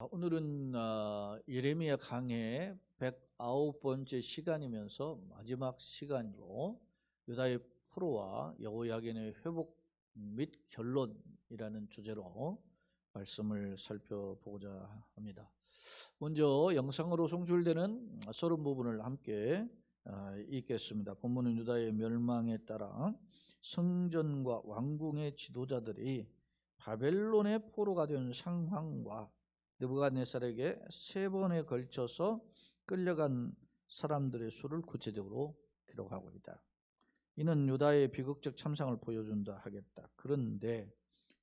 오늘은 예레미야 강해 109번째 시간이면서 마지막 시간으로 유다의 포로와 여호야긴의 회복 및 결론이라는 주제로 말씀을 살펴보고자 합니다. 먼저 영상으로 송출되는 서론 부분을 함께 읽겠습니다. 본문은 유다의 멸망에 따라 성전과 왕궁의 지도자들이 바벨론의 포로가 된 상황과 느부갓네살에게 3번에 걸쳐서 끌려간 사람들의 수를 구체적으로 기록하고 있다. 이는 유다의 비극적 참상을 보여준다 하겠다. 그런데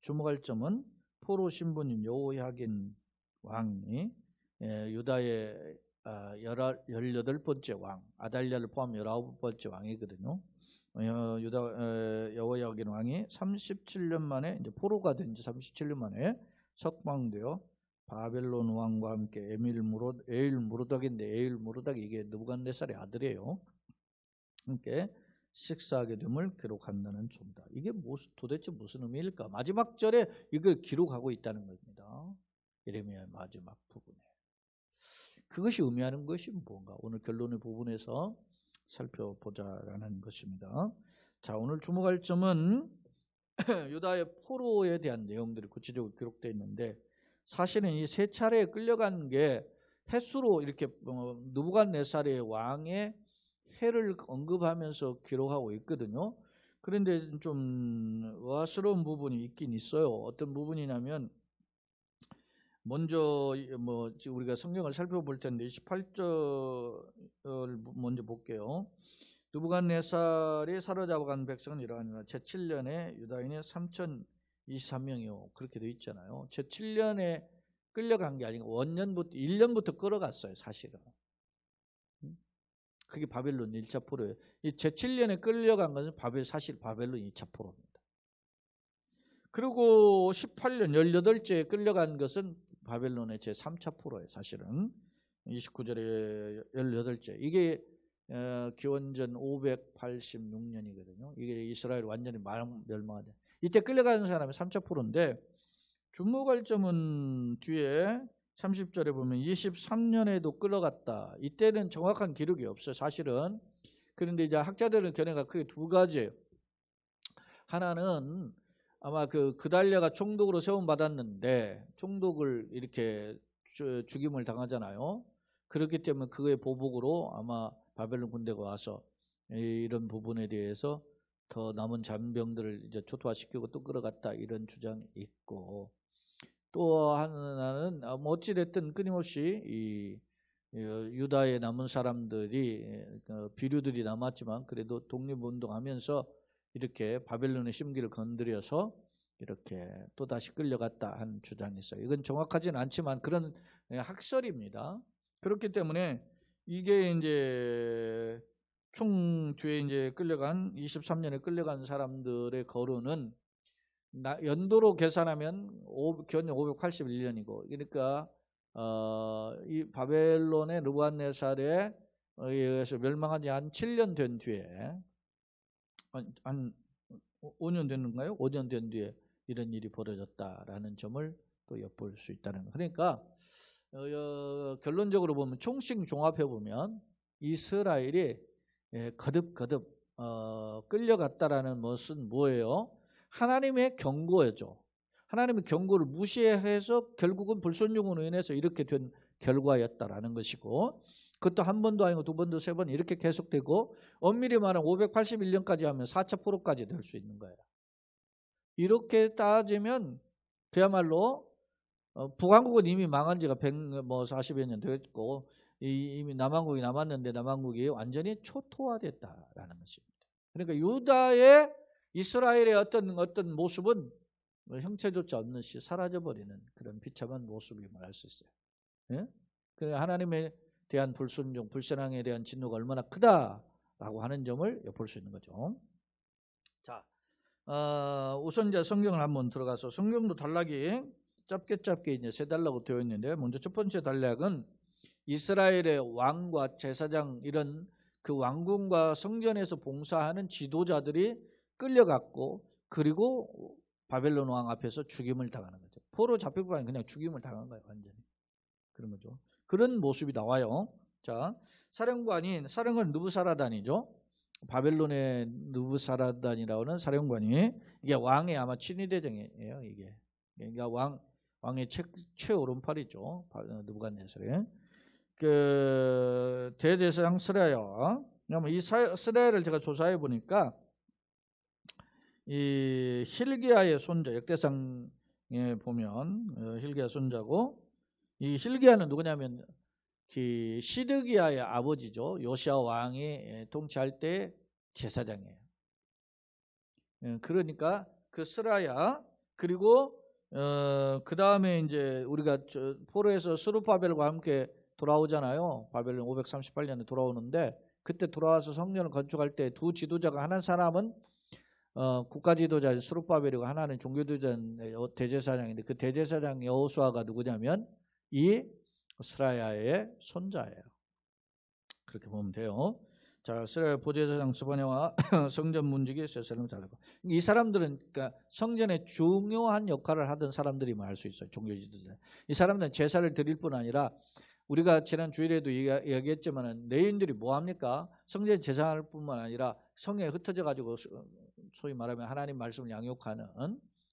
주목할 점은 포로 신분인 여호야긴 왕이 유다의 18번째 왕, 아달랴를 포함 19번째 왕이거든요. 여호야긴 왕이 37년 만에 이제 포로가 된 지 37년 만에 석방되어 바벨론 왕과 함께 에일 무로닥인데, 에일 무로닥이 이게 느부갓네살의 아들이에요. 함께 식사하게 됨을 기록한다는 점이다. 이게 도대체 무슨 의미일까? 마지막 절에 이걸 기록하고 있다는 겁니다. 예레미야의 마지막 부분에. 그것이 의미하는 것이 무엇인가? 오늘 결론의 부분에서 살펴보자라는 것입니다. 자, 오늘 주목할 점은 유다의 포로에 대한 내용들이 구체적으로 기록되어 있는데, 사실은 이 3차례 끌려간 게 횟수로 이렇게 느부갓네살의 왕의 해를 언급하면서 기록하고 있거든요. 그런데 좀 의아스러운 부분이 있긴 있어요. 어떤 부분이냐면, 먼저 우리가 성경을 살펴볼 텐데 28절을 먼저 볼게요. 느부갓네살이 사로잡아간 백성은 이러하니라. 제7년에 유다인이 3023명이요. 그렇게 되어 있잖아요. 제7년에 끌려간 게 아니고 1년부터 끌어갔어요, 사실은. 그게 바벨론 1차 포로예요. 이 제7년에 끌려간 것은 사실 바벨론 2차 포로입니다. 그리고 18년 18째에 끌려간 것은 바벨론의 제3차 포로예요, 사실은. 29절에 18째. 이게 기원전 586년이거든요. 이게 이스라엘 완전히 멸망하죠. 이때 끌려가는 사람이 3차 포로인데, 주목할 점은 뒤에 30절에 보면 23년에도 끌어갔다. 이때는 정확한 기록이 없어요, 사실은. 그런데 이제 학자들은 견해가 크게 2가지예요. 하나는 아마 그달랴가 총독으로 세움받았는데 총독을 이렇게 죽임을 당하잖아요. 그렇기 때문에 그의 보복으로 아마 바벨론 군대가 와서 이런 부분에 대해서 더 남은 잔병들을 이제 초토화시키고 또 끌어갔다, 이런 주장이 있고, 또 하나는 어찌됐든 끊임없이 이 유다에 남은 사람들이 비류들이 남았지만 그래도 독립운동하면서 이렇게 바벨론의 심기를 건드려서 이렇게 또다시 끌려갔다 한 주장이 있어요. 이건 정확하지는 않지만 그런 학설입니다. 그렇기 때문에 이게 이제 총 뒤에 이제 끌려간 23년에 끌려간 사람들의 거론은 연도로 계산하면 기원전 581년이고, 그러니까 이 바벨론의 느부갓네살에 의해서 멸망한 지 한 7년 된 뒤에, 한 5년 됐는가요? 5년 된 뒤에 이런 일이 벌어졌다라는 점을 또 엿볼 수 있다는 거. 그러니까 결론적으로 보면, 총식 종합해 보면 이스라엘이 거듭 끌려갔다라는 것은 뭐예요? 하나님의 경고죠. 하나님의 경고를 무시해서 결국은 불순종으로 인해서 이렇게 된 결과였다라는 것이고, 그것도 한 번도 아니고 2번도 3번 이렇게 계속되고, 엄밀히 말하면 581년까지 하면 4차 포로까지 될 수 있는 거예요. 이렇게 따지면 그야말로 북한국은 이미 망한 지가 40여 년 됐고, 이미 남한국이 남았는데 남한국이 완전히 초토화됐다라는 것입니다. 그러니까 유다의 이스라엘의 어떤 모습은 형체조차 없는 시 사라져버리는 그런 비참한 모습임을 알 수 있어요. 예? 하나님에 대한 불순종, 불신앙에 대한 진노가 얼마나 크다라고 하는 점을 엿볼 수 있는 거죠. 자, 우선 이제 성경을 한번 들어가서, 성경도 단락이 짧게 이제 3단락으로 되어 있는데, 먼저 첫 번째 단락은 이스라엘의 왕과 제사장, 이런 그 왕궁과 성전에서 봉사하는 지도자들이 끌려갔고, 그리고 바벨론 왕 앞에서 죽임을 당하는 거죠. 포로 잡힐 거 아니라 그냥 죽임을 당한 거예요, 완전히. 그런 거죠. 그런 모습이 나와요. 자, 사령관 느부사라단이죠. 바벨론의 느부사라단이라고 하는 사령관이 이게 왕의 아마 친위대장이에요. 이게 그러니까 왕의 최오른팔이죠. 느부갓네살의 그 대제사장 스라야. 그러면 이 스라야를 제가 조사해 보니까 이 hil기야의 손자, 역대상에 보면 hil기야 손자고, 이 hil기야는 누구냐면 시드기야의 아버지죠. 요시야 왕이 통치할 때 제사장이에요. 그러니까 그 스라야, 그리고 그 다음에 이제 우리가 포로에서 스룹바벨과 함께 돌아오잖아요. 바벨론 538년에 돌아오는데, 그때 돌아와서 성전을 건축할 때 두 지도자가, 하나는 사람은 국가 지도자 스룹바벨이고 하나는 종교 지도자 대제사장인데, 그 대제사장 여호수아가 누구냐면 이 스라야의 손자예요. 그렇게 보면 돼요. 자, 스라야 보제사장 스바냐와 성전 문지기 세살렘 잘하고, 이 사람들은 그러니까 성전의 중요한 역할을 하던 사람들이 말 수 있어요. 종교 지도자. 이 사람들은 제사를 드릴 뿐 아니라, 우리가 지난 주일에도 이야기했지만은 레위인들이 뭐 합니까? 성전에 제사할 뿐만 아니라 성에 흩어져 가지고 소위 말하면 하나님 말씀을 양육하는,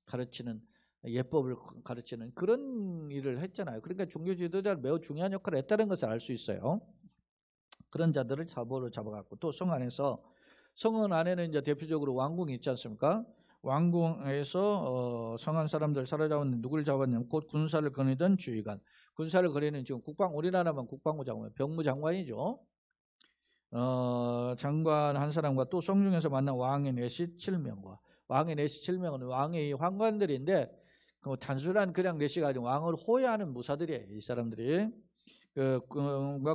가르치는, 예법을 가르치는 그런 일을 했잖아요. 그러니까 종교 지도자를 매우 중요한 역할을 했다는 것을 알 수 있어요. 그런 자들을 잡으러 잡아갖고, 또 성 안에는 이제 대표적으로 왕궁이 있지 않습니까? 왕궁에서 성한 사람들 사로잡았는데 누굴 잡았냐면 곧 군사를 거느리던 주의관. 군사를 거느리는 지금 우리나라만 국방부 장관, 병무장관이죠. 장관 한 사람과 또 성중에서 만난 왕의 내시 7명과, 왕의 내시 7명은 왕의 환관들인데, 단순한 그냥 내시가 아니고 왕을 호위하는 무사들이에요. 이 사람들이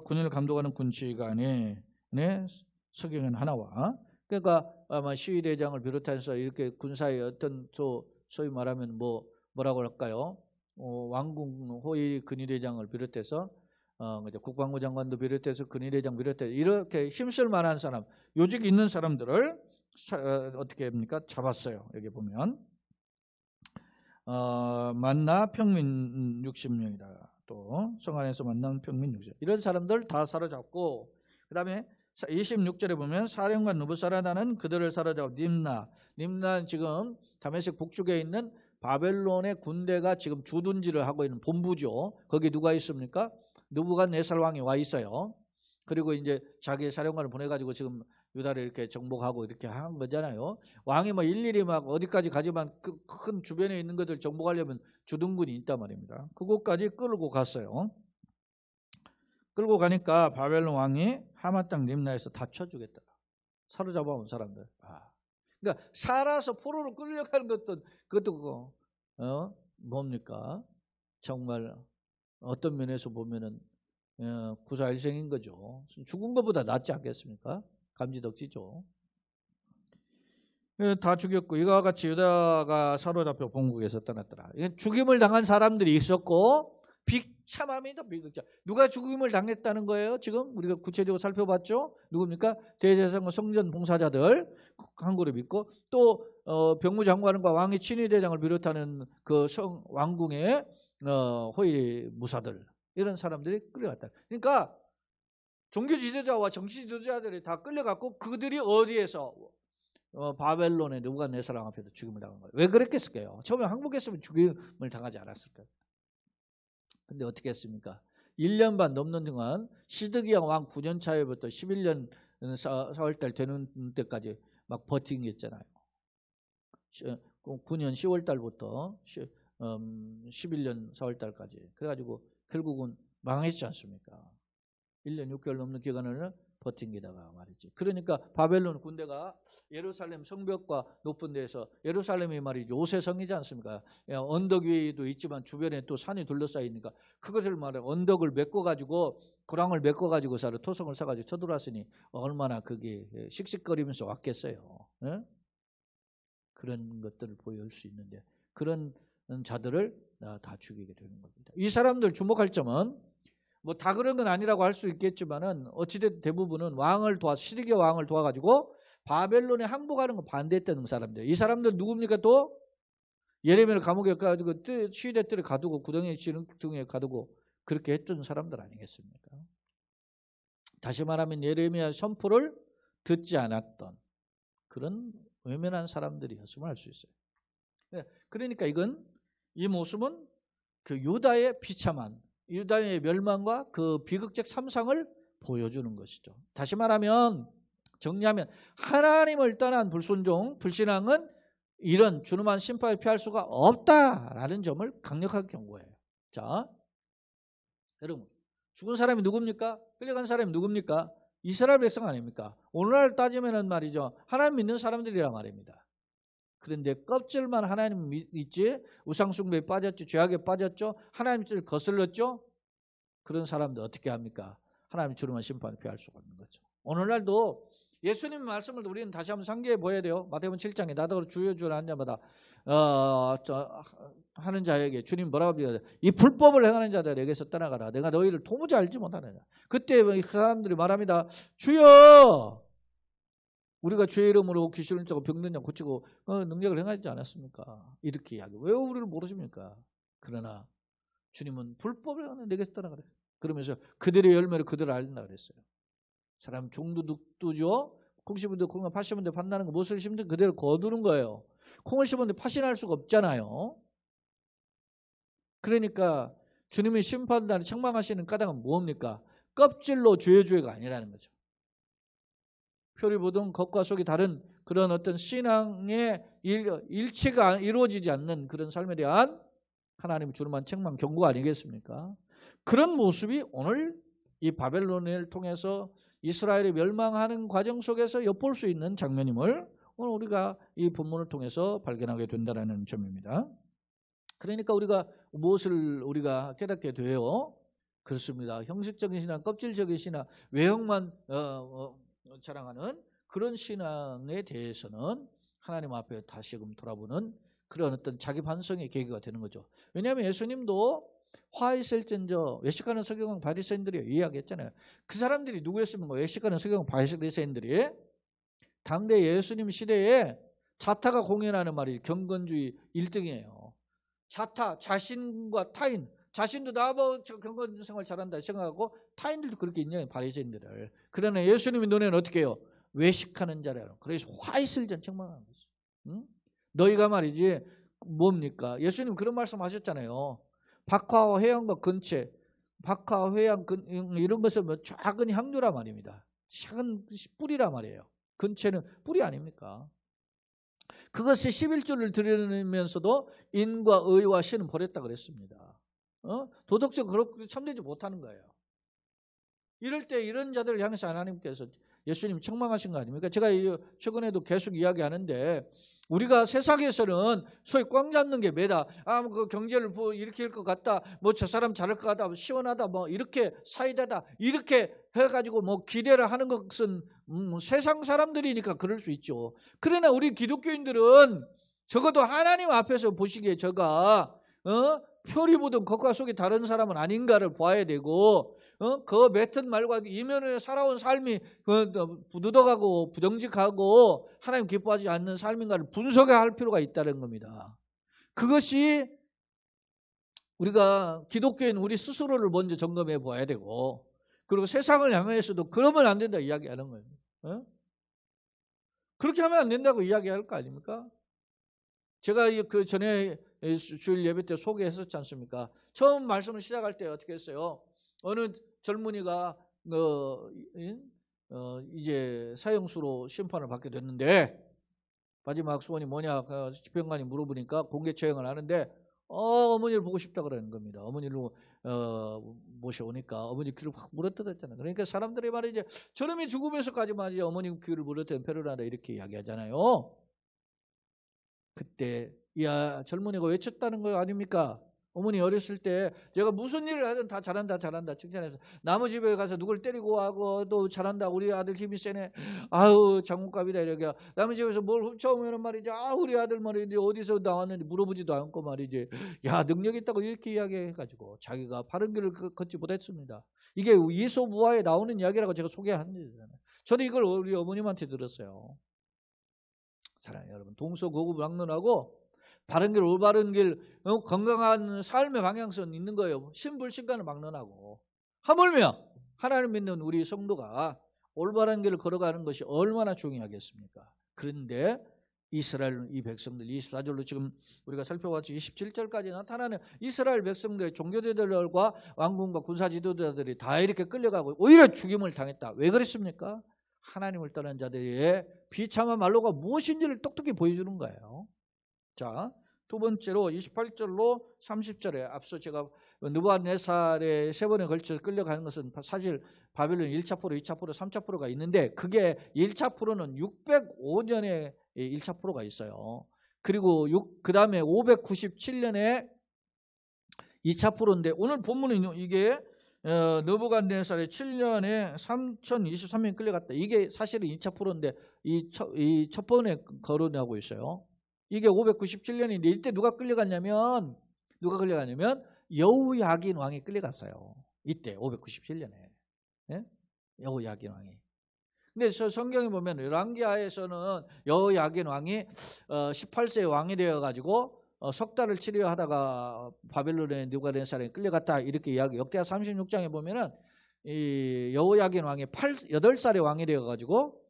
군인을 감독하는 군지관의 서경은 하나와, 그러니까 아마 시위대장을 비롯해서 이렇게 군사의 어떤 소위 말하면 뭐라고 할까요? 왕궁 호위 근위대장을 비롯해서 국방부 장관도 비롯해서 근위대장 비롯해서 이렇게 힘쓸 만한 사람, 요직 있는 사람들을 어떻게 합니까? 잡았어요. 여기 보면 만나 평민 60명이다. 또 성 안에서 만난 평민 60명. 이런 사람들 다 사로잡고, 그 다음에 26절에 보면 사령관 느부사라단은 그들을 사로잡고 림나는 지금 다메섹 북쪽에 있는 바벨론의 군대가 지금 주둔지를 하고 있는 본부죠. 거기 누가 있습니까? 느부갓네살 왕이 와 있어요. 그리고 이제 자기 사령관을 보내가지고 지금 유다를 이렇게 정복하고 이렇게 한 거잖아요. 왕이 뭐 일일이 막 어디까지 가지만 그 큰 주변에 있는 것들 정복하려면 주둔군이 있단 말입니다. 그곳까지 끌고 갔어요. 끌고 가니까 바벨론 왕이 하마 땅 림나에서 다 쳐주겠다. 사로잡아 온 사람들. 그러니까 살아서 포로로 끌려가는 그것도 뭡니까? 정말 어떤 면에서 보면은 구사일생인 거죠. 죽은 것보다 낫지 않겠습니까? 감지덕지죠. 다 죽였고, 이와 같이 유다가 사로잡혀 본국에서 떠났더라. 죽임을 당한 사람들이 있었고, 비참함이다. 누가 죽임을 당했다는 거예요? 지금 우리가 구체적으로 살펴봤죠. 누굽니까? 대제사장과 성전 봉사자들 한 그룹 있고, 또 병무장관과 왕의 친위대장을 비롯하는 그 왕궁의 호위 무사들, 이런 사람들이 끌려갔다. 그러니까 종교 지도자와 정치 지도자들이 다 끌려갔고, 그들이 어디에서 바벨론의 느부갓네살 왕 앞에서 죽임을 당한 거예요. 왜 그랬겠을까요? 처음에 항복했으면 죽임을 당하지 않았을까요? 근데 어떻게 했습니까? 1년 반 넘는 동안 시드기야 왕 9년 차에부터 11년 4월달 되는 때까지 막 버틴 게 있잖아요. 9년 10월달부터 11년 4월달까지. 그래가지고 결국은 망했지 않습니까? 1년 6개월 넘는 기간을 버틴 게다가 말이지. 그러니까 바벨론 군대가 예루살렘 성벽과 높은 데에서, 예루살렘이 말이죠, 요새성이지 않습니까? 언덕 위에도 있지만 주변에 또 산이 둘러싸이니까 그것을 말해 언덕을 메꿔가지고, 고랑을 메꿔가지고 토성을 사가지고 쳐들어왔으니 얼마나 그게 씩씩거리면서 왔겠어요. 예? 그런 것들을 보여줄 수 있는데, 그런 자들을 다 죽이게 되는 겁니다. 이 사람들 주목할 점은 뭐 다 그런 건 아니라고 할 수 있겠지만은, 어찌됐든 대부분은 시드기야 왕을 도와가지고 바벨론에 항복하는 거 반대했던 사람들. 이 사람들 누굽니까? 또 예레미야를 감옥에 가지고 시대 때를 가두고 구덩이에 등에 가두고 그렇게 했던 사람들 아니겠습니까? 다시 말하면 예레미야 선포를 듣지 않았던 그런 외면한 사람들이었음을 알 수 있어요. 그러니까 이 모습은 그 유다의 비참한, 유다의 멸망과 그 비극적 삼상을 보여주는 것이죠. 다시 말하면, 정리하면 하나님을 떠난 불순종, 불신앙은 이런 준엄한 심판을 피할 수가 없다라는 점을 강력하게 경고해요. 자, 여러분, 죽은 사람이 누굽니까? 끌려간 사람이 누굽니까? 이스라엘 백성 아닙니까? 오늘날 따지면은 말이죠, 하나님 믿는 사람들이란 말입니다. 그런데 껍질만 하나님 믿지, 우상숭배에 빠졌죠, 죄악에 빠졌죠, 하나님 뜻을 거슬렀죠. 그런 사람들 어떻게 합니까? 하나님 주름한 심판을 피할 수가 없는 거죠. 오늘날도 예수님 말씀을 우리는 다시 한번 상기해 보아야 돼요. 마태복음 7장에 나더러 주여 주여 하는 자마다 하는 자에게 주님 뭐라고 하죠? 이 불법을 행하는 자들 내게서 떠나가라. 내가 너희를 도무지 알지 못하느냐. 그때 그 사람들이 말합니다. 주여, 우리가 주의 이름으로 귀신을 쫓고 병든 자 고치고 능력을 행하지 않았습니까? 이렇게 이야기해요. 왜 우리를 모르십니까? 그러나 주님은 불법을 행하는 내게서 떠나가라. 그러면서 그들의 열매를 그들을 알린다 그랬어요. 사람 종도 늑두죠. 콩 심은데 콩과 팥 심은데 팥 나는 거, 무엇을 심든 그대로 거두는 거예요. 콩을 심었는데 팥이 날 수가 없잖아요. 그러니까 주님이 심판단을 책망하시는 까닭은 뭡니까? 껍질로 죄가 아니라는 거죠. 표리 보던 겉과 속이 다른 그런 어떤 신앙의 일치가 이루어지지 않는 그런 삶에 대한 하나님의 주름한 책망, 경고 아니겠습니까? 그런 모습이 오늘 이 바벨론을 통해서 이스라엘이 멸망하는 과정 속에서 엿볼 수 있는 장면임을 오늘 우리가 이 본문을 통해서 발견하게 된다는 점입니다. 그러니까 우리가 무엇을 우리가 깨닫게 돼요? 그렇습니다. 형식적인 신앙, 껍질적인 신앙, 외형만 자랑하는 그런 신앙에 대해서는 하나님 앞에 다시금 돌아보는 그런 어떤 자기 반성의 계기가 되는 거죠. 왜냐하면 예수님도 화 있을진저 외식하는 서기관 바리새인들이 이야기했잖아요. 그 사람들이 누구였습니까? 외식하는 서기관 바리새인들이 당대 예수님 시대에 자타가 공연하는 말이 경건주의 1등이에요. 자타, 자신과 타인, 자신도 나뭐 경건 생활 잘한다 생각하고 타인들도 그렇게 인정해요. 바리새인들을. 그러나 예수님의 눈에는 어떻게 해요? 외식하는 자래요. 그래서 화 있을 전 책망하는 거죠. 응? 너희가 말이지 뭡니까? 예수님 그런 말씀 하셨잖아요. 박하와 회양과 근체, 박하, 회양, 이런 것은 뭐 작은 향료란 말입니다. 작은 뿌리란 말이에요. 근체는 뿌리 아닙니까? 그것이 11조를 드리면서도 인과 의와 신은 버렸다 그랬습니다. 도덕적으로 그렇게 참되지 못하는 거예요. 이럴 때 이런 자들을 향해서 하나님께서 예수님 책망하신 거 아닙니까? 제가 최근에도 계속 이야기하는데 우리가 세상에서는 소위 꽝 잡는 게 매다. 그 경제를 일으킬 것 같다. 뭐 저 사람 잘할 것 같다. 시원하다. 뭐 이렇게 사이다다. 이렇게 해가지고 뭐 기대를 하는 것은 세상 사람들이니까 그럴 수 있죠. 그러나 우리 기독교인들은 적어도 하나님 앞에서 보시기에 저가 표리 보던 겉과 속이 다른 사람은 아닌가를 봐야 되고 그 뱉은 말과 이면에 살아온 삶이 부도덕하고 부정직하고 하나님 기뻐하지 않는 삶인가를 분석해야 할 필요가 있다는 겁니다. 그것이 우리가 기독교인 우리 스스로를 먼저 점검해 봐야 되고 그리고 세상을 향해서도 그러면 안 된다 이야기하는 거예요. 그렇게 하면 안 된다고 이야기할 거 아닙니까? 제가 그 전에 주일 예배 때 소개했었지 않습니까? 처음 말씀을 시작할 때 어떻게 했어요? 어느 젊은이가 이제 사형수로 심판을 받게 됐는데 마지막 소원이 뭐냐? 집행관이 물어보니까 공개 처형을 하는데 어머니를 보고 싶다 그러는 겁니다. 어머니를 모셔오니까 어머니 귀를 확 물어뜯었잖아요. 그러니까 사람들이 말이지 저놈이 죽으면서까지 말이지 어머니 귀를 물어뜯은 패러라다 이렇게 이야기하잖아요. 그때 야 젊은이가 외쳤다는 거 아닙니까? 어머니 어렸을 때 제가 무슨 일을 하든 다 잘한다 칭찬해서 남의 집에 가서 누굴 때리고 하고 또 잘한다 우리 아들 힘이 세네 아우 장군감이다 이렇게 남의 집에서 뭘 훔쳐오면 말이지 우리 아들 말이지 어디서 나왔는지 물어보지도 않고 말이지 야 능력 있다고 이렇게 이야기해가지고 자기가 바른 길을 걷지 못했습니다. 이게 이솝우화에 나오는 이야기라고 제가 소개한 거잖아요. 저는 이걸 우리 어머님한테 들었어요. 사랑해요 여러분. 동서고금 막론하고 바른 길, 올바른 길, 건강한 삶의 방향성은 있는 거예요. 신불신간을 막론하고. 하물며 하나님 믿는 우리 성도가 올바른 길을 걸어가는 것이 얼마나 중요하겠습니까? 그런데 이스라엘 이 백성들 24절로 지금 우리가 살펴봤죠. 27절까지 나타나는 이스라엘 백성들의 종교대들과 왕궁과 군사 지도자들이 다 이렇게 끌려가고 오히려 죽임을 당했다. 왜 그랬습니까? 하나님을 떠난 자들의 비참한 말로가 무엇인지를 똑똑히 보여주는 거예요. 자, 두 번째로 28절로 30절에 앞서 제가 느부갓네살의 세 번에 걸쳐 끌려가는 것은 사실 바벨론 1차 포로, 2차 포로, 3차 포로가 있는데 그게 1차 포로는 605년에 1차 포로가 있어요. 그리고 그 다음에 597년에 2차 포로인데 오늘 본문은 이게 느부갓네살의 7년에 3023명 끌려갔다. 이게 사실은 2차 포로인데 이 첫 번에 거론하고 있어요. 이게 597년인데 이때 누가 끌려갔냐면 여호야긴 왕이 끌려갔어요. 이때 597년에 여호야긴 왕이. 근데 성경에 보면 열왕기하에서는 여호야긴 왕이 18세의 왕이 되어가지고 석 달을 치료하다가 바벨론의 느부갓네살에 끌려갔다 이렇게 이야기. 역대하 36장에 보면은 이 여호야긴 왕이 8살의 왕이 되어가지고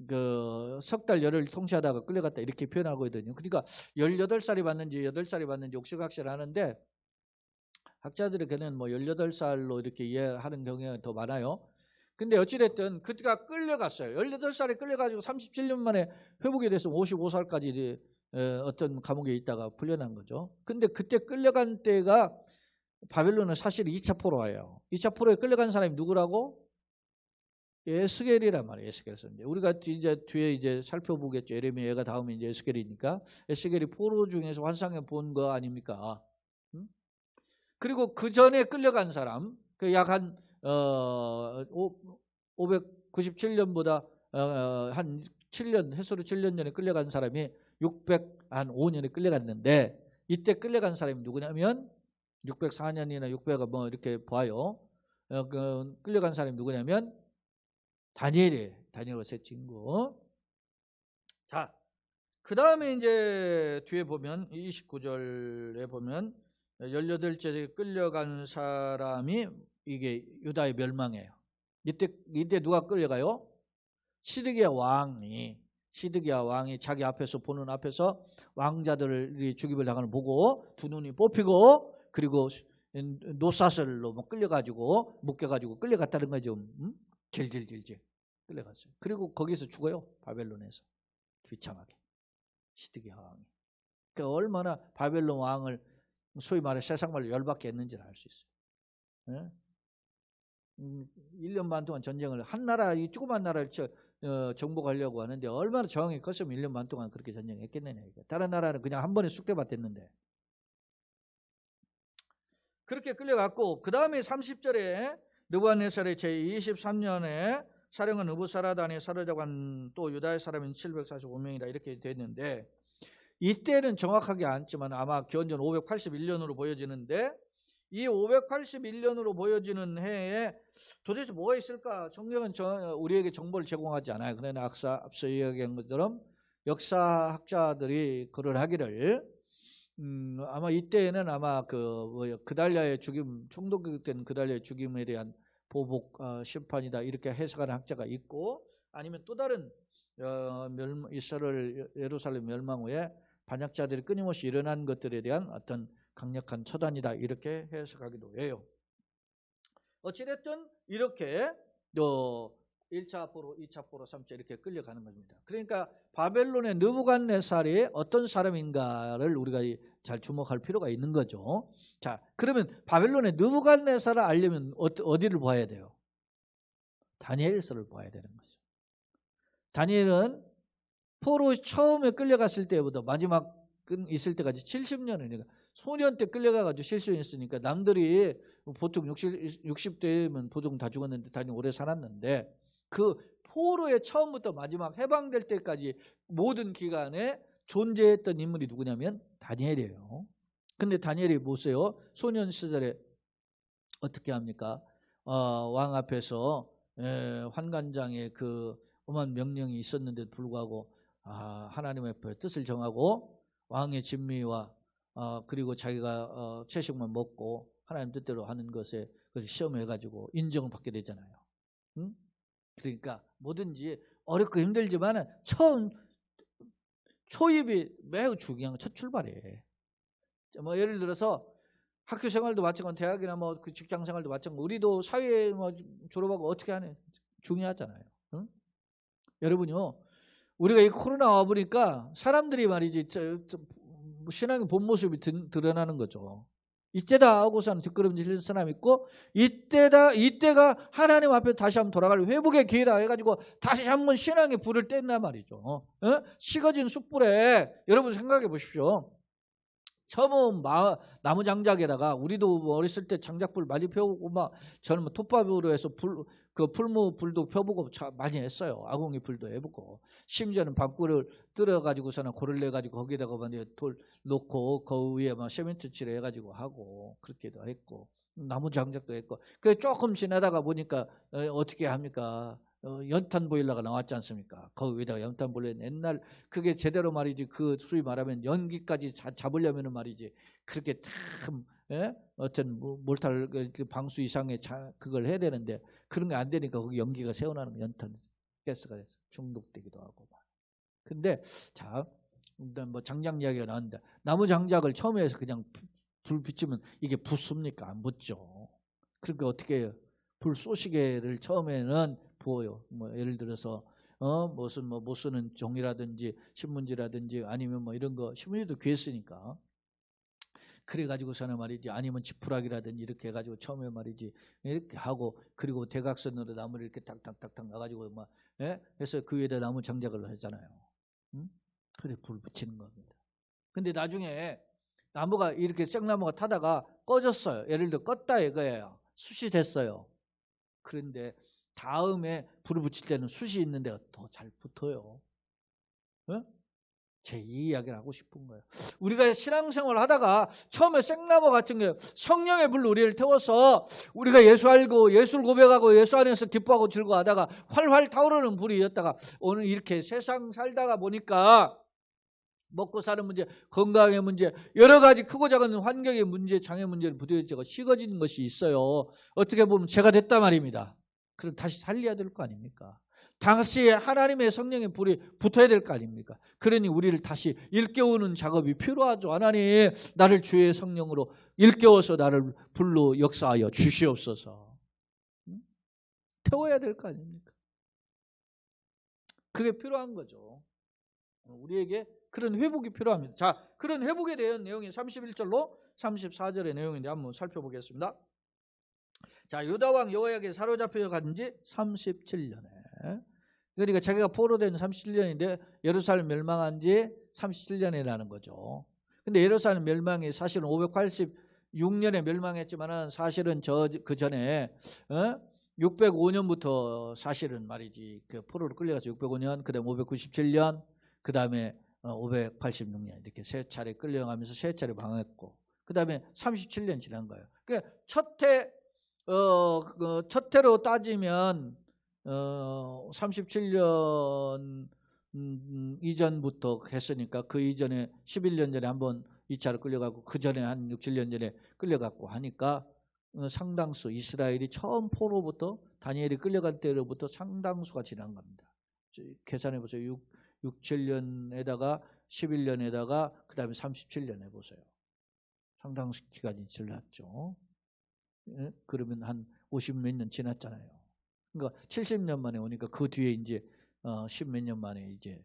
그 석 달 열을 통치하다가 끌려갔다 이렇게 표현하고 있거든요. 그러니까 18살이 받는지 8살이 받는지 옥시각시하는데 학자들의 견해는 뭐 18살로 이렇게 이해하는 경우가 더 많아요. 근데 어찌됐든 그가 끌려갔어요. 18살에 끌려가지고 37년 만에 회복이 돼서 55살까지 어떤 감옥에 있다가 풀려난 거죠. 근데 그때 끌려간 때가 바벨론은 사실 2차 포로예요. 2차 포로에 끌려간 사람이 누구라고? 에스겔이란 말이에요. 에스겔 선지. 우리가 이제 뒤에 이제 살펴보겠죠. 예레미야가 다음에 이제 에스겔이니까 에스겔이 포로 중에서 환상에 본 거 아닙니까? 그리고 그 전에 끌려간 사람, 그 약 한 597년보다 한 7년 해수로 7년 전에 끌려간 사람이 605년에 끌려갔는데 이때 끌려간 사람이 누구냐면 604년이나 600가 뭐 이렇게 봐요. 끌려간 사람이 누구냐면 다니엘이에요. 다니엘과 세 친구. 자, 그 다음에 이제 뒤에 보면 29절에 보면 18째 끌려간 사람이 이게 유다의 멸망이에요. 이때 누가 끌려가요? 시드기야 왕이 자기 앞에서 보는 앞에서 왕자들이 죽임을 당하는 걸 보고 두 눈이 뽑히고 그리고 노사슬로 끌려가지고 묶여가지고 끌려갔다는 거죠. 질질질질 끌려갔어요. 그리고 거기서 죽어요. 바벨론에서 비참하게 시드기야 왕이. 그러니까 얼마나 바벨론 왕을 소위 말해 세상 말로 열받게 했는지를 알 수 있어요. 1년 반 동안 전쟁을 한 나라, 이 조그만 나라를 정복하려고 하는데 얼마나 저항이 컸으면 1년 반 동안 그렇게 전쟁했겠느냐. 다른 나라는 그냥 한 번에 쑥대밭 됐는데 그렇게 끌려갔고 그 다음에 30절에 느부갓네살의 제23년에 사령은 느부사라단에 사로잡은 또 유다의 사람인 745명이다 이렇게 됐는데 이때는 정확하게 않지만 아마 기원전 581년으로 보여지는데 이 581년으로 보여지는 해에 도대체 뭐가 있을까? 성경은 우리에게 정보를 제공하지 않아요. 그러나 앞서 이야기한 것처럼 역사학자들이 그걸 하기를 아마 이때에는 아마 그달랴의 죽임, 총독된 그달랴의 죽임에 대한 보복 심판이다 이렇게 해석하는 학자가 있고 아니면 또 다른 이스라엘 예루살렘 멸망 후에 반역자들이 끊임없이 일어난 것들에 대한 어떤 강력한 처단이다 이렇게 해석하기도 해요. 어찌됐든 이렇게 1차 포로, 2차 포로, 3차 이렇게 끌려가는 겁니다. 그러니까 바벨론의 느부갓네살이 어떤 사람인가를 우리가 잘 주목할 필요가 있는 거죠. 자, 그러면 바벨론의 느부갓네살을 알려면 어디를 봐야 돼요? 다니엘서를 봐야 되는 거죠. 다니엘은 포로 처음에 끌려갔을 때보다 마지막 있을 때까지 70년이니까 소년 때 끌려가가지고 실수했으니까 남들이 보통 60대면 보통 다 죽었는데 다니엘 오래 살았는데 그 포로의 처음부터 마지막 해방될 때까지 모든 기간에 존재했던 인물이 누구냐면 다니엘이에요. 근데 다니엘이 보세요. 소년 시절에 어떻게 합니까? 왕 앞에서 환관장에 그 엄한 명령이 있었는데도 불구하고 하나님의 뜻을 정하고 왕의 진미와 그리고 자기가 채식만 먹고 하나님 뜻대로 하는 것에 시험해가지고 인정을 받게 되잖아요. 응? 그러니까 뭐든지 어렵고 힘들지만 처음 초입이 매우 중요한 거, 첫 출발이에요. 뭐 예를 들어서 학교 생활도 마찬가지고 대학이나 뭐 그 직장 생활도 마찬가지고 우리도 사회 뭐 졸업하고 어떻게 하냐 중요하잖아요. 응? 여러분요, 우리가 이 코로나 와 보니까 사람들이 말이지 신앙의 본 모습이 드러나는 거죠. 이때다 하고서는 뒷걸음질 사람 있고 이때가 하나님 앞에 다시 한번 돌아갈 회복의 기회다 해가지고 다시 한번 신앙의 불을 뗐단 말이죠. 식어진 숯불에 여러분 생각해 보십시오. 처음 나무 장작에다가 우리도 어렸을 때 장작불 많이 펴보고 막 저는 뭐 톱밥으로 해서 풀무 불도 펴보고 많이 했어요. 아궁이 불도 해보고 심지어는 방불을 뜯어가지고서는 고를 내가지고 거기다가 돌 놓고 그 위에 막 세멘트 칠해가지고 하고 그렇게도 했고 나무 장작도 했고 그 조금 지나다가 보니까 어떻게 합니까? 연탄 보일러가 나왔지 않습니까? 거기 위에다가 연탄 보일러 옛날 그게 제대로 말이지 그 소위 말하면 연기까지 잡으려면은 말이지 그렇게 참 어떤 몰탈 방수 이상의 그걸 해야 되는데 그런 게 안 되니까 거기 연기가 새어나는 연탄 가스가 돼서 중독되기도 하고. 근데 자, 뭐 장작 이야기가 나왔는데 나무 장작을 처음에 해서 그냥 불 붙이면 이게 붙습니까? 안 붙죠. 그러니까 어떻게 해요? 불 쏘시개를 처음에는 부어요. 뭐 예를 들어서 무슨 뭐 못 쓰는 종이라든지 신문지라든지 아니면 뭐 이런 거 신문지도 귀에 쓰니까 그래가지고서는 말이지 아니면 지푸라기라든지 이렇게 해가지고 처음에 말이지 이렇게 하고 그리고 대각선으로 나무를 이렇게 탁탁탁탁 나가지고 막 해서 그 위에다 나무 장작을 하잖아요. 그래 불 붙이는 겁니다. 근데 나중에 나무가 이렇게 생나무가 타다가 꺼졌어요. 예를 들어 껐다 이거예요. 숯이 됐어요. 그런데 다음에 불을 붙일 때는 숯이 있는 데가 더 잘 붙어요. 제 이 이야기를 하고 싶은 거예요. 우리가 신앙생활을 하다가 처음에 생나무 같은 게 성령의 불로 우리를 태워서 우리가 예수 알고 예수를 고백하고 예수 안에서 기뻐하고 즐거워하다가 활활 타오르는 불이었다가 오늘 이렇게 세상 살다가 보니까 먹고 사는 문제, 건강의 문제, 여러 가지 크고 작은 환경의 문제, 장애 문제를 부딪히고 식어지는 것이 있어요. 어떻게 보면 죄가 됐단 말입니다. 그럼 다시 살려야 될 거 아닙니까? 다시 하나님의 성령의 불이 붙어야 될 거 아닙니까? 그러니 우리를 다시 일깨우는 작업이 필요하죠. 하나님, 나를 주의 성령으로 일깨워서 나를 불로 역사하여 주시옵소서. 태워야 될 거 아닙니까? 그게 필요한 거죠. 우리에게 그런 회복이 필요합니다. 자, 그런 회복에 대한 내용이 31절로 34절의 내용인데 한번 살펴보겠습니다. 자, 유다왕 여호야긴 사로잡혀 간 지 37년에 그러니까 자기가 포로된 37년인데 예루살렘 멸망한 지 37년이라는 거죠. 근데 예루살렘 멸망이 사실은 586년에 멸망했지만은 사실은 그 전에 605년부터 사실은 말이지 그 포로로 끌려가서 605년, 그다음에 597년, 그다음에 586년 이렇게 세 차례 끌려가면서 세 차례 방황했고, 그다음에 37년 지난 거예요. 그러니까 첫 해로 따지면 37년 이전부터 했으니까 그 이전에 11년 전에 한번 2차로 끌려가고 그 전에 한 6, 7년 전에 끌려갔고 하니까 상당수 이스라엘이 처음 포로부터 다니엘이 끌려갈 때로부터 상당수가 지난 겁니다. 계산해 보세요. 6, 7년에다가 11년에다가 그 다음에 37년 해보세요. 상당수 기간이 지났죠. 그러면 한 50몇 년 지났잖아요. 그러니까 70년 만에 오니까 그 뒤에 이제 10몇 년 만에 이제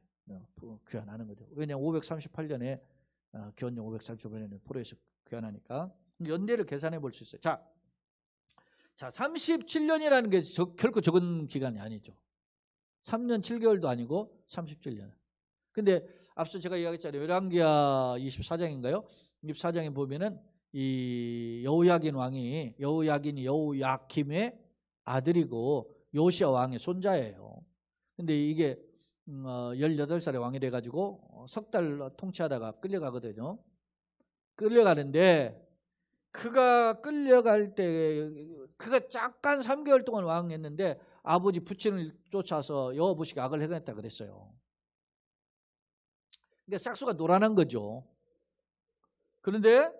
귀환하는 거죠. 왜냐하면 538년에 기원전 538년에 포로에서 귀환하니까 연대를 계산해 볼 수 있어요. 자, 37년이라는 게 결코 적은 기간이 아니죠. 3년 7개월도 아니고 37년. 근데 앞서 제가 이야기했잖아요. 열왕기하 24장인가요? 24장에 보면은 이 여호야긴 왕이 여호야김의 아들이고 요시야 왕의 손자예요. 근데 이게 18살에 왕이 돼가지고 석 달 통치하다가 끌려가거든요. 끌려가는데 그가 끌려갈 때 그가 잠깐 3개월 동안 왕했는데 아버지 부친을 쫓아서 여호보시가 악을 행했다 그랬어요. 그러니까 싹수가 노란한 거죠. 그런데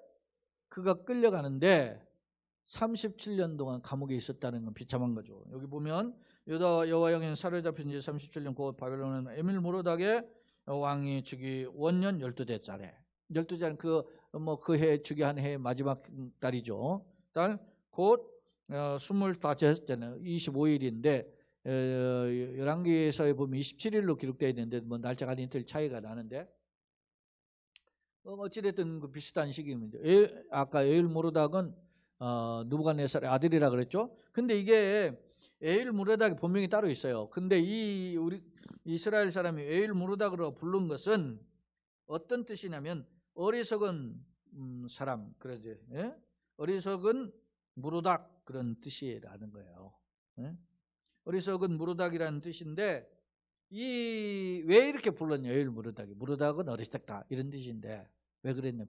그가 끌려가는데 37년 동안 감옥에 있었다는 건 비참한 거죠. 여기 보면 유다 여호와 영에 사로잡힌 지 37년 곧 바벨론은 에밀모로닥의 왕이 즉위 원년 12대짜리. 12대는 그 해 즉위한 해의 마지막 달이죠. 달 곧 25대는 25일인데 열왕기서에 보면 27일로 기록되어 있는데 뭐 날짜가 이틀 차이가 나는데 어찌됐든 그 비슷한 시기입니다. 아까 에일모르닥은 누부갓네살의 아들이라 그랬죠. 근데 이게 에일모르닥의 본명이 따로 있어요. 근데 우리 이스라엘 사람이 에일모르닥으로 부른 것은 어떤 뜻이냐면 어리석은 사람 그러지. 예? 어리석은 무르닥 그런 뜻이라는 거예요. 예? 어리석은 무르닥이라는 뜻인데 왜 이렇게 불렀냐? 에일모르닥이. 무르닥은 어리석다 이런 뜻인데 왜 그랬냐?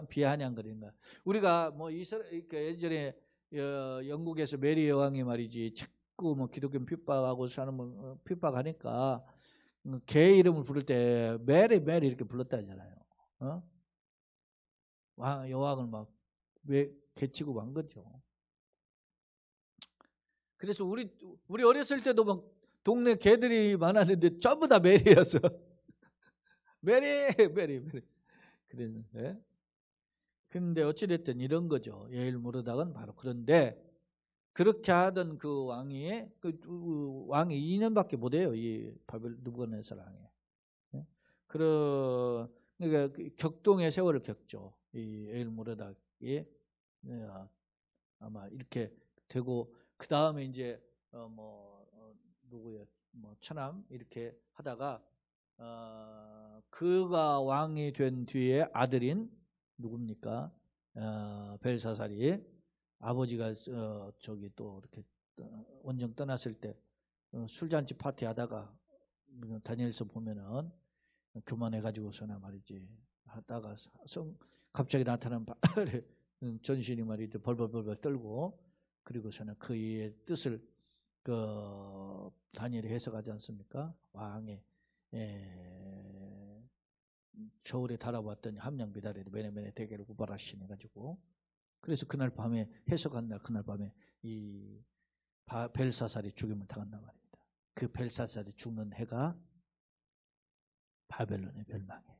비아냥 그런 거야. 우리가 뭐 예전에 영국에서 메리 여왕이 말이지 자꾸 뭐 기독교 핍박하고 사는 핍박하니까 개 이름을 부를 때 메리 이렇게 불렀다잖아요. 여왕을 막 왜 개치고 간 거죠. 그래서 우리 어렸을 때도 막 동네 개들이 많았는데 전부 다 메리였어. 메리. 그랬는데. 근데 어찌됐든 이런 거죠. 에일모르닥은 바로 그런데 그렇게 하던 그 왕이 2년밖에 못해요. 이 누부갓네살 왕이. 그러니까 격동의 세월을 겪죠. 이 에일모르닥이 아마 이렇게 되고 그 다음에 이제 누구예요? 처남 이렇게 하다가 그가 왕이 된 뒤에 아들인 누굽니까? 벨사살이 아버지가 저기 또 이렇게 원정 떠났을 때 술잔치 파티 하다가 다니엘서 보면은 교만해가지고서나 말이지 하다가 갑자기 나타난 전신이 말이지 벌벌 떨고 그리고서는 그의 뜻을 다니엘이 해석하지 않습니까? 왕의 겨울에 달아왔더니 함량 미달에 메네메네 대게를 구발하시네 가지고 그래서 그날 밤에 해석한 날 그날 밤에 이 벨사살이 죽임을 당한단 말입니다. 그 벨사살이 죽는 해가 바벨론의 멸망이에요.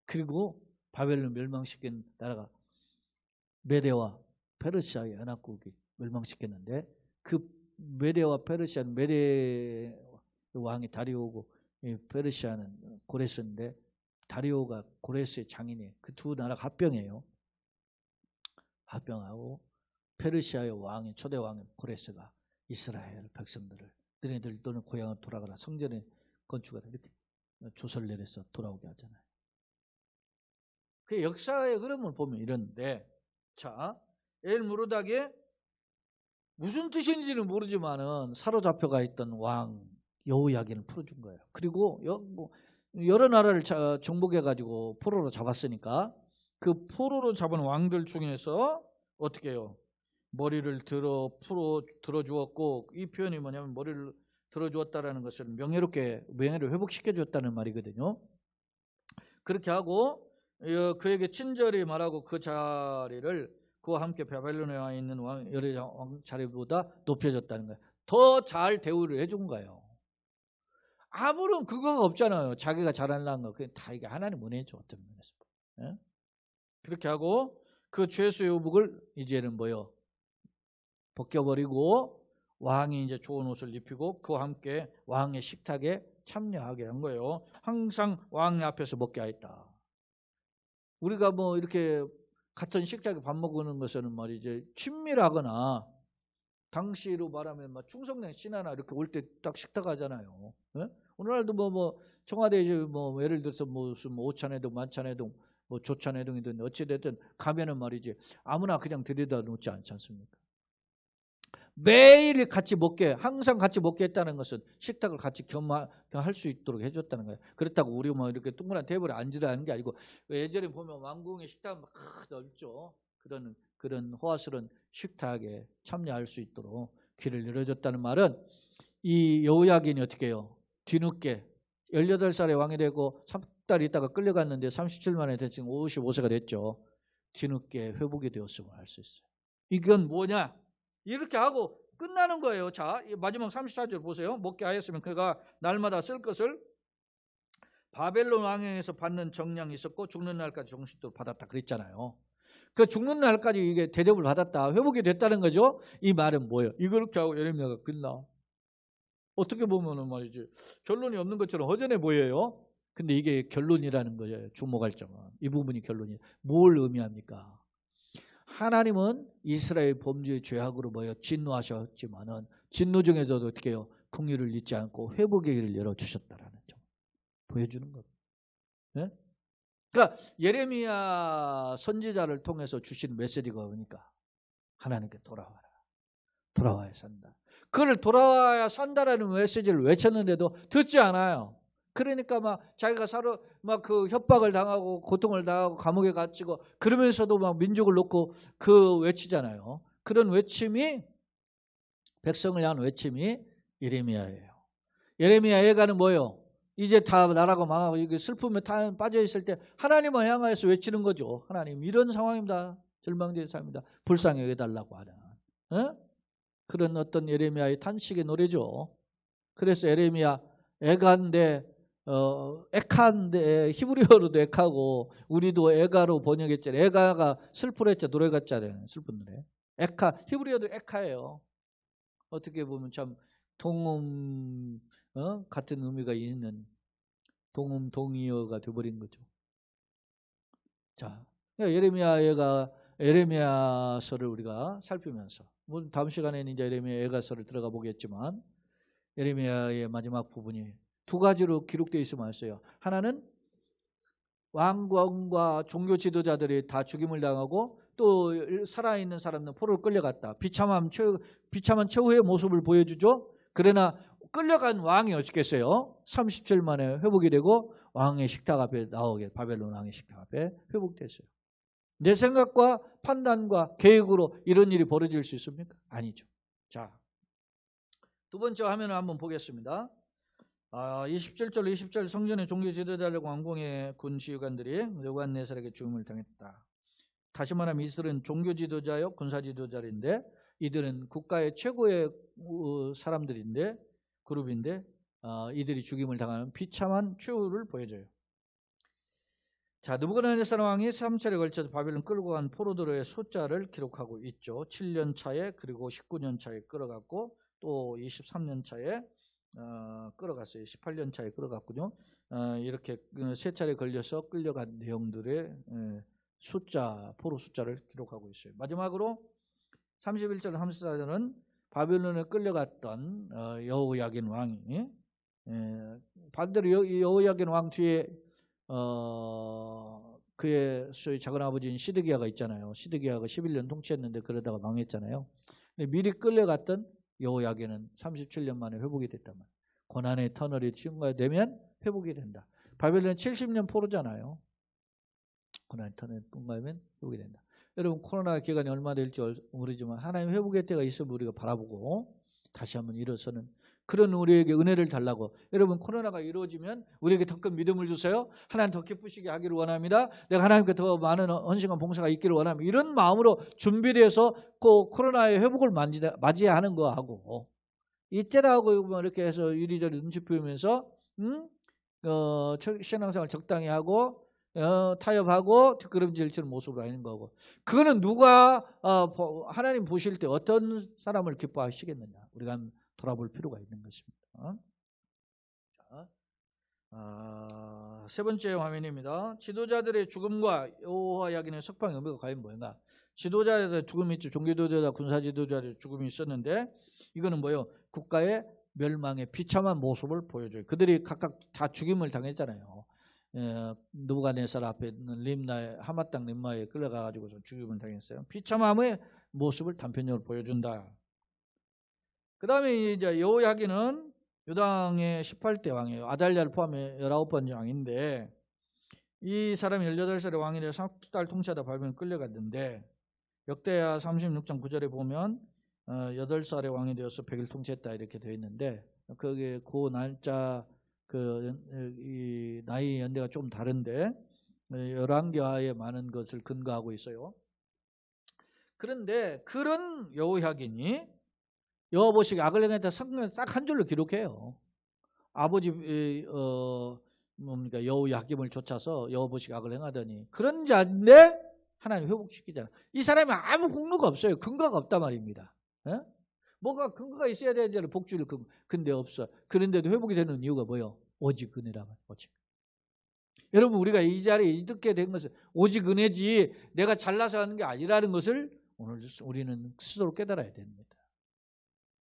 그리고 바벨론 멸망시킨 나라가 메대와 페르시아의 연합국이 멸망시켰는데 그 메대와 페르시아는 메대 왕이 다리오고 페르시아는 고레스인데 다리오가 고레스의 장인이에요. 그 두 나라가 합병해요. 합병하고 페르시아의 왕이 초대 왕인 고레스가 이스라엘 백성들을 너네들 또는 고향을 돌아가라 성전에 건축하라 이렇게 조서를 내려서 돌아오게 하잖아요. 그 역사의 흐름을 보면 이런데 자 에일모르닥이 무슨 뜻인지는 모르지만은 사로잡혀가 있던 왕 여호야긴을 풀어준 거예요. 그리고 여러 나라를 정복해가지고 포로로 잡았으니까 그 포로로 잡은 왕들 중에서 어떻게 해요? 머리를 들어주었고 이 표현이 뭐냐면 머리를 들어주었다라는 것은 명예를 회복시켜 줬다는 말이거든요. 그렇게 하고 그에게 친절히 말하고 그 자리를 그와 함께 바벨론에 와 있는 여러 왕 자리보다 높여줬다는 거예요. 더 잘 대우를 해준 거예요. 아무런 근거가 없잖아요. 자기가 잘하려는 거. 그게 다 이게 하나님 은혜죠. 어떤 면에서. 예? 그렇게 하고 그 죄수의 의복을 이제는 벗겨버리고 왕이 이제 좋은 옷을 입히고 그와 함께 왕의 식탁에 참여하게 한 거예요. 항상 왕 앞에서 먹게 하였다. 우리가 이렇게 같은 식탁에 밥 먹는 것은 말이죠. 친밀하거나 당시로 말하면 충성된 신하나 이렇게 올 때 딱 식탁 하잖아요. 예? 오늘날도 청와대 예를 들어서 무슨 오찬회동, 만찬회동, 조찬회동이든 어찌됐든 가면은 말이지 아무나 그냥 들여다 놓지 않지 않습니까? 매일 같이 먹게 항상 같이 먹게 했다는 것은 식탁을 같이 겸할 수 있도록 해줬다는 거예요. 그렇다고 우리 이렇게 동그란 테이블에 앉으라는 게 아니고 예전에 보면 왕궁의 식탁 막 넓죠. 그런 호화스러운 식탁에 참여할 수 있도록 길을 열어줬다는 말은 이 여호야긴이 어떻게 해요? 뒤늦게 18살에 왕이 되고 3달 있다가 끌려갔는데 37 만에 대충 55세가 됐죠. 뒤늦게 회복이 되었음을 알 수 있어요. 이건 뭐냐? 이렇게 하고 끝나는 거예요. 자, 마지막 34절 보세요. 먹게 하였으면 그가 날마다 쓸 것을 바벨론 왕에게서 받는 정량이 있었고 죽는 날까지 종식도를 받았다 그랬잖아요. 그 죽는 날까지 이게 대접을 받았다, 회복이 됐다는 거죠. 이 말은 뭐예요? 이렇게 하고 예레미야가 끝나. 어떻게 보면은 말이지 결론이 없는 것처럼 허전해 보여요. 근데 이게 결론이라는 거예요. 주목할 점은 이 부분이 결론이에요. 뭘 의미합니까? 하나님은 이스라엘 범죄의 죄악으로 모여 진노하셨지만은 진노 중에서도 어떻게 해요? 긍휼을 잊지 않고 회복의 길을 열어주셨다라는 점 보여주는 겁니다. 네? 그러니까 예레미야 선지자를 통해서 주신 메시지가 뭐니까 하나님께 돌아와라. 돌아와야 산다. 그를 돌아와야 산다라는 메시지를 외쳤는데도 듣지 않아요. 그러니까 막 자기가 막 그 협박을 당하고 고통을 당하고 감옥에 갇히고 그러면서도 막 민족을 놓고 그 외치잖아요. 그런 외침이 백성을 향한 외침이 예레미야예요. 예레미야 예가는 뭐예요? 이제 다 나라가 망하고 이게 슬픔에 빠져 있을 때 하나님을 향하여서 외치는 거죠. 하나님 이런 상황입니다. 절망된 삶입니다. 불쌍히 여겨달라고 하는 그런 어떤 예레미야의 탄식의 노래죠. 그래서 예레미야 애가인데 에카인데 히브리어로도 에카고 우리도 에가로 번역했잖아요. 에가가 슬프랬죠. 노래 같잖아요. 슬픈 노래. 에카 히브리어도 에카예요. 어떻게 보면 참 동음 같은 의미가 있는 동음 동의어가 돼버린 거죠. 자, 예레미야서를 우리가 살피면서 다음 시간에는 이제 예레미야 예가서를 들어가 보겠지만 예레미야의 마지막 부분이 두 가지로 기록되어 있으면 알았어요. 하나는 왕과 종교 지도자들이 다 죽임을 당하고 또 살아있는 사람들은 포로로 끌려갔다. 비참한 최후의 모습을 보여주죠. 그러나 끌려간 왕이 어떻게 했어요? 37 만에 회복이 되고 왕의 식탁 앞에 나오게 바벨론 왕의 식탁 앞에 회복됐어요. 내 생각과 판단과 계획으로 이런 일이 벌어질 수 있습니까? 아니죠. 자, 두 번째 화면을 한번 보겠습니다. 27절 20절 성전의 종교 지도자들과 왕궁의 군 지휘관들이 느부갓네살에게 죽임을 당했다. 다시 말하면 이들은 종교 지도자요 군사 지도자인데 이들은 국가의 최고의 사람들인데 그룹인데 이들이 죽임을 당하는 비참한 최후를 보여줘요. 자, 느부갓네살 왕이 3차례에 걸쳐서 바벨론 끌고 간 포로들의 숫자를 기록하고 있죠. 7년 차에 그리고 19년 차에 끌어갔고 또 23년 차에 끌어갔어요. 18년 차에 끌어갔군요. 이렇게 세 차례 걸려서 끌려간 내용들의 포로 숫자를 기록하고 있어요. 마지막으로 31절 34절은 바벨론에 끌려갔던 여호야긴 왕이 반대로 여호야긴 왕 뒤에 그의 소위 작은아버지인 시드기야가 있잖아요. 시드기야가 11년 통치했는데 그러다가 망했잖아요. 근데 미리 끌려갔던 여호야긴은 37년 만에 회복이 됐단 말이에요. 고난의 터널이 통과되면 회복이 된다. 바벨론 70년 포로잖아요. 고난의 터널이 통과하면 회복이 된다. 여러분 코로나 기간이 얼마 될지 모르지만 하나님 회복의 때가 있으면 우리가 바라보고 다시 한번 일어서는 그런 우리에게 은혜를 달라고. 여러분 코로나가 이루어지면 우리에게 더 큰 믿음을 주세요. 하나님 더 기쁘시게 하기를 원합니다. 내가 하나님께 더 많은 헌신과 봉사가 있기를 원합니다. 이런 마음으로 준비돼서 그 코로나의 회복을 맞이하는 거하고 이때라고 이렇게 해서 이리저리 눈치 보면서 신앙생활 적당히 하고 타협하고 뒷걸음질 모습으로 하는 거고 그거는 누가 하나님 보실 때 어떤 사람을 기뻐하시겠느냐 우리가 돌아볼 필요가 있는 것입니다. 자, 세 번째 화면입니다. 지도자들의 죽음과 여호야긴의 석방의 의미가 과연 뭐인가? 지도자들의 죽음이 있죠. 종교지도자, 군사지도자들의 죽음이 있었는데 이거는 뭐예요? 국가의 멸망의 비참한 모습을 보여줘요. 그들이 각각 다 죽임을 당했잖아요. 느부갓네살 앞에 있는 림나의 하맛 땅 림마에 끌려가가지고 죽임을 당했어요. 비참함의 모습을 단편적으로 보여준다. 그 다음에 이제 여호야긴은 유당의 18대 왕이에요. 아달랴를 포함해 19번째 왕인데 이 사람이 18살의 왕이 되어 3달 통치하다 바벨론에 끌려갔는데 역대하 36장 9절에 보면 8살의 왕이 되어서 100일 통치했다 이렇게 되어 있는데 거기에 그 날짜 이 나이 연대가 좀 다른데 열왕기하에 많은 것을 근거하고 있어요. 그런데 그런 여호야긴이 여호보시기 악을 행했다 성경에 딱 한 줄로 기록해요. 아버지 뭡니까 여호야김을 쫓아서 여호보시기 악을 행하더니 그런 자인데 하나님 회복시키잖아. 이 사람이 아무 공로가 없어요. 근거가 없단 말입니다. 에? 뭐가 근거가 있어야 되는데 복주를 근데 없어. 그런데도 회복이 되는 이유가 뭐예요? 오직 은혜라고. 오직. 여러분 우리가 이 자리에 이렇게 된 것은 오직 은혜지 내가 잘나서 하는 게 아니라는 것을 오늘 우리는 스스로 깨달아야 됩니다.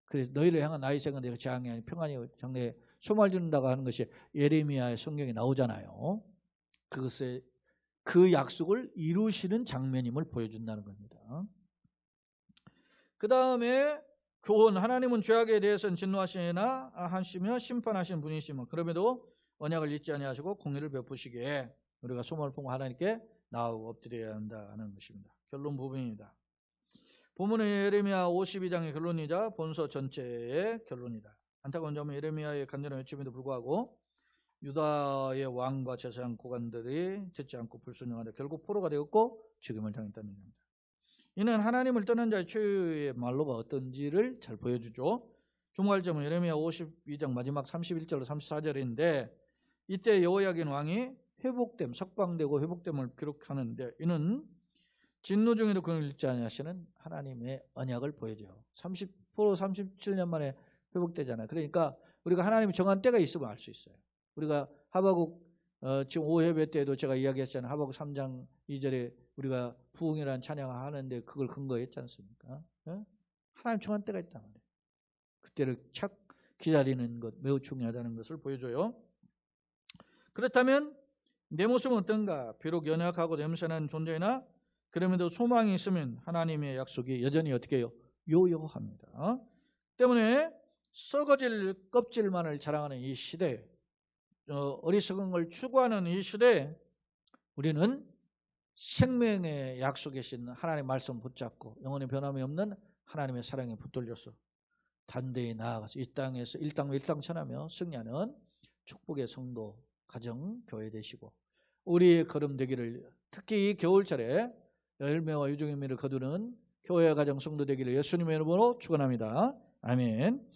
그래서 너희를 향한 나의 생은 내가 재앙이 아니 평안이 장래에 소망을 주는다고 하는 것이 예레미야의 성경에 나오잖아요. 그것의 그 약속을 이루시는 장면임을 보여준다는 겁니다. 그 다음에 교훈 하나님은 죄악에 대해서는 진노하시나 하시며 심판하시는 분이시며 그럼에도 언약을 잊지 아니하시고 공의를 베푸시기에 우리가 소망을 품고 하나님께 나아가고 엎드려야 한다는 것입니다. 결론 부분입니다. 본문은 예레미야 52장의 결론이자 본서 전체의 결론이다. 안타까운 점은 예레미야의 간절한 외침에도 불구하고 유다의 왕과 제사장 고관들이 듣지 않고 불순종하다 결국 포로가 되었고 죽임을 당했다는 얘기입니다. 이는 하나님을 떠난 자의 최후의 말로가 어떤지를 잘 보여주죠. 주목할 점은 예레미야 52장 마지막 31절로 34절인데 이때 여호야긴 왕이 회복됨, 석방되고 회복됨을 기록하는데 이는 진노 중에도 그를 잊지 아니하시는 하나님의 언약을 보여줘요. 37년 만에 회복되잖아요. 그러니까 우리가 하나님이 정한 때가 있으면 알 수 있어요. 우리가 하박국 지금 5회배 때도 제가 이야기했잖아요. 하박국 3장 2절에 우리가 부흥이라는 찬양을 하는데 그걸 근거했지 않습니까? 하나님 정한 때가 있단 말이에요. 그때를 착 기다리는 것 매우 중요하다는 것을 보여줘요. 그렇다면 내 모습은 어떤가? 비록 연약하고 냄새나는 존재이나 그럼에도 소망이 있으면 하나님의 약속이 여전히 어떻게 해요? 요요합니다. 때문에 썩어질 껍질만을 자랑하는 이 시대, 어리석은 걸 추구하는 이 시대에 우리는 생명의 약속이신 하나님의 말씀 붙잡고 영원히 변함이 없는 하나님의 사랑에 붙들려서 단대히 나아가서 이 땅에서 일당천하며 승리하는 축복의 성도, 가정, 교회 되시고 우리의 걸음 되기를 특히 이 겨울철에 열매와 유종의 미를 거두는 교회 가정 성도 되기를 예수님의 이름으로 축원합니다. 아멘.